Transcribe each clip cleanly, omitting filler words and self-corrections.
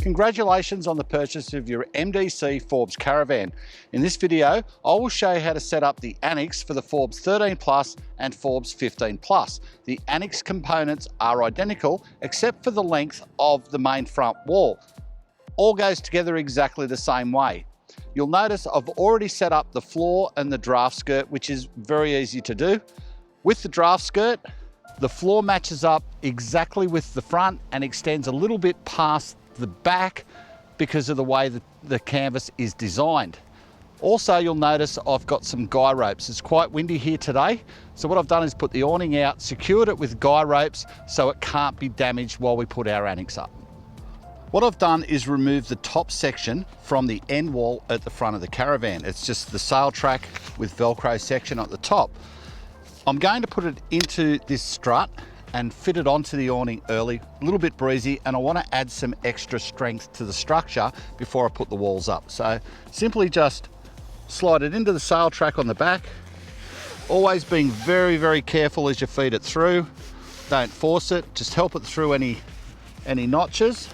Congratulations on the purchase of your MDC Forbes Caravan. In this video, I will show you how to set up the Annexe for the Forbes 13 Plus and Forbes 15 Plus. The Annexe components are identical except for the length of the main front wall. All goes together exactly the same way. You'll notice I've already set up the floor and the draft skirt, which is very easy to do. With the draft skirt, the floor matches up exactly with the front and extends a little bit past the back because of the way that the canvas is designed. Also, you'll notice I've got some guy ropes. It's quite windy here today, so what I've done is put the awning out, secured it with guy ropes so it can't be damaged while we put our Annexe up. What I've done is remove the top section from the end wall at the front of the caravan. It's just the sail track with velcro section at the top. I'm going to put it into this strut and fit it onto the awning early, a little bit breezy, and I want to add some extra strength to the structure before I put the walls up. So simply just slide it into the sail track on the back, always being very, very careful as you feed it through. Don't force it, just help it through any notches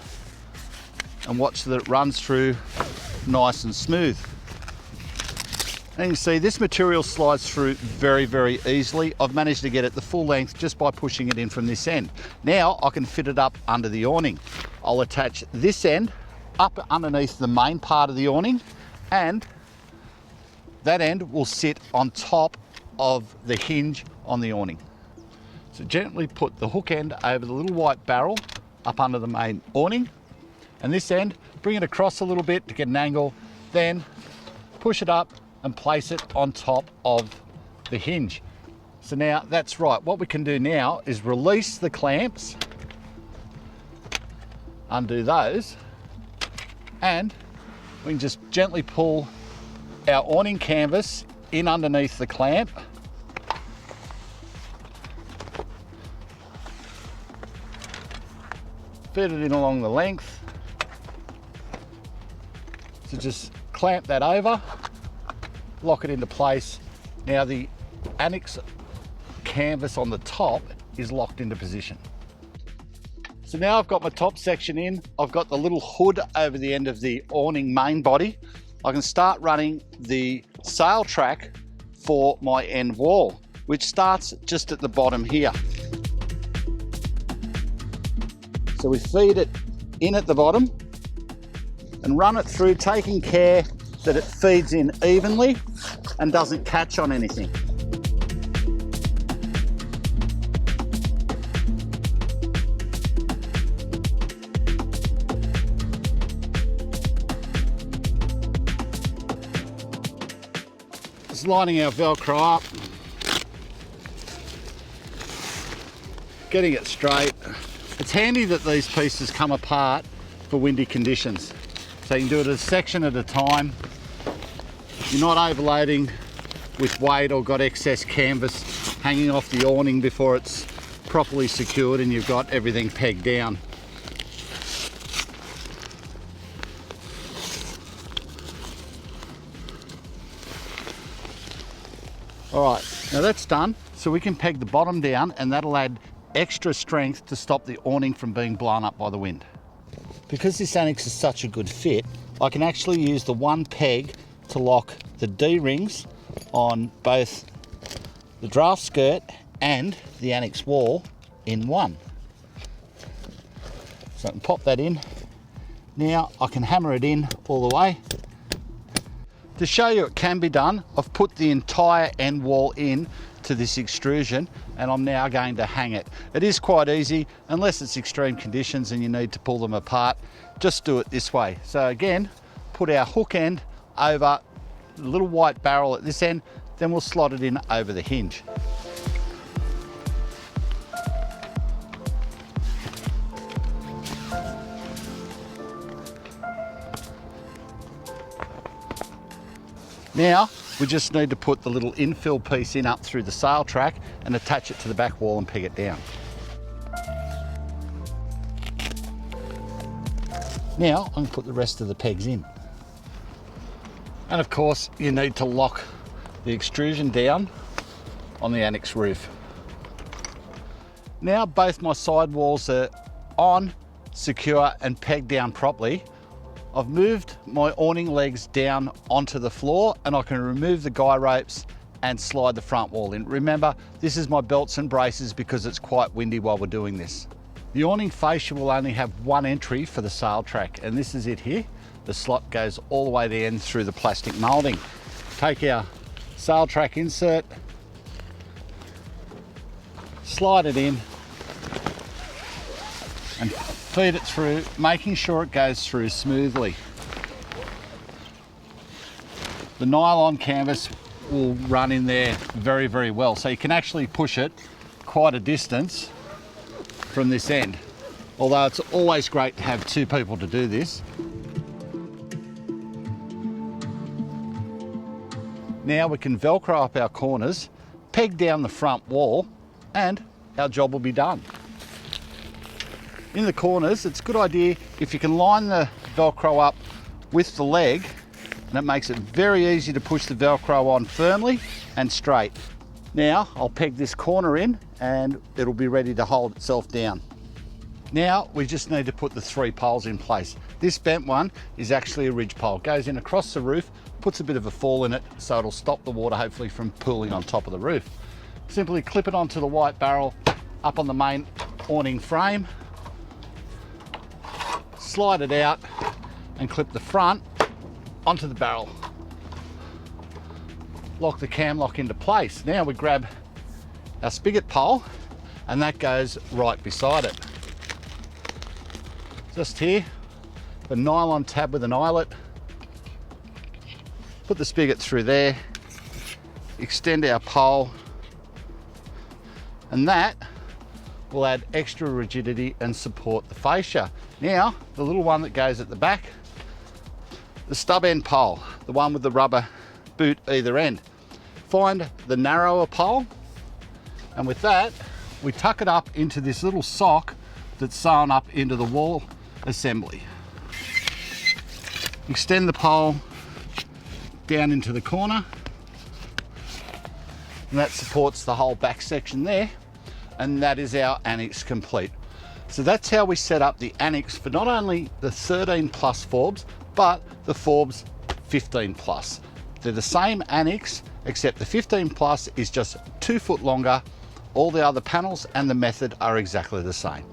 and watch that it runs through nice and smooth. And you can see this material slides through very, very easily. I've managed to get it the full length just by pushing it in from this end. Now I can fit it up under the awning. I'll attach this end up underneath the main part of the awning, and that end will sit on top of the hinge on the awning. So gently put the hook end over the little white barrel up under the main awning, and this end, bring it across a little bit to get an angle, then push it up and place it on top of the hinge. So now that's right. What we can do now is release the clamps, undo those, and we can just gently pull our awning canvas in underneath the clamp. Fit it in along the length. So just clamp that over, lock it into place. Now the Annexe canvas on the top is locked into position. So now I've got my top section in, I've got the little hood over the end of the awning main body. I can start running the sail track for my end wall, which starts just at the bottom here. So we feed it in at the bottom and run it through, taking care that it feeds in evenly and doesn't catch on anything. Just lining our velcro up, getting it straight. It's handy that these pieces come apart for windy conditions, so you can do it a section at a time. You're not overloading with weight or got excess canvas hanging off the awning before it's properly secured and you've got everything pegged down. All right, now that's done. So we can peg the bottom down, and that'll add extra strength to stop the awning from being blown up by the wind. Because this Annexe is such a good fit, I can actually use the one peg to lock the D-rings on both the draft skirt and the Annexe wall in one. So I can pop that in. Now I can hammer it in all the way. To show you it can be done, I've put the entire end wall in to this extrusion, and I'm now going to hang it. It is quite easy, unless it's extreme conditions and you need to pull them apart. Just do it this way. So again, put our hook end over the little white barrel at this end, then we'll slot it in over the hinge. Now we just need to put the little infill piece in up through the sail track and attach it to the back wall and peg it down. Now I'm going to put the rest of the pegs in. And of course, you need to lock the extrusion down on the Annexe roof. Now both my side walls are on secure and pegged down properly, I've moved my awning legs down onto the floor and I can remove the guy ropes and slide the front wall in. Remember, this is my belts and braces because it's quite windy while we're doing this. The awning fascia will only have one entry for the sail track, and this is it here. The slot goes all the way to the end through the plastic moulding. Take our sail track insert, slide it in and feed it through, making sure it goes through smoothly. The nylon canvas will run in there very, very well, so you can actually push it quite a distance from this end, although it's always great to have two people to do this. Now we can velcro up our corners, peg down the front wall, and our job will be done. In the corners, it's a good idea if you can line the velcro up with the leg, and it makes it very easy to push the velcro on firmly and straight. Now I'll peg this corner in and it'll be ready to hold itself down. Now we just need to put the 3 poles in place. This bent one is actually a ridge pole. It goes in across the roof, puts a bit of a fall in it so it'll stop the water hopefully from pooling on top of the roof. Simply clip it onto the white barrel up on the main awning frame, slide it out and clip the front onto the barrel. Lock the cam lock into place. Now we grab our spigot pole and that goes right beside it. Just here, the nylon tab with an eyelet. Put the spigot through there, extend our pole, and that will add extra rigidity and support the fascia. Now, the little one that goes at the back, the stub end pole, the one with the rubber boot either end. Find the narrower pole, and with that, we tuck it up into this little sock that's sewn up into the wall assembly. Extend the pole down into the corner, and that supports the whole back section there, and that is our Annexe complete. So that's how we set up the Annexe for not only the 13 plus Forbes, but the Forbes 15 plus. They're the same Annexe, except the 15 plus is just 2 foot longer. All the other panels and the method are exactly the same.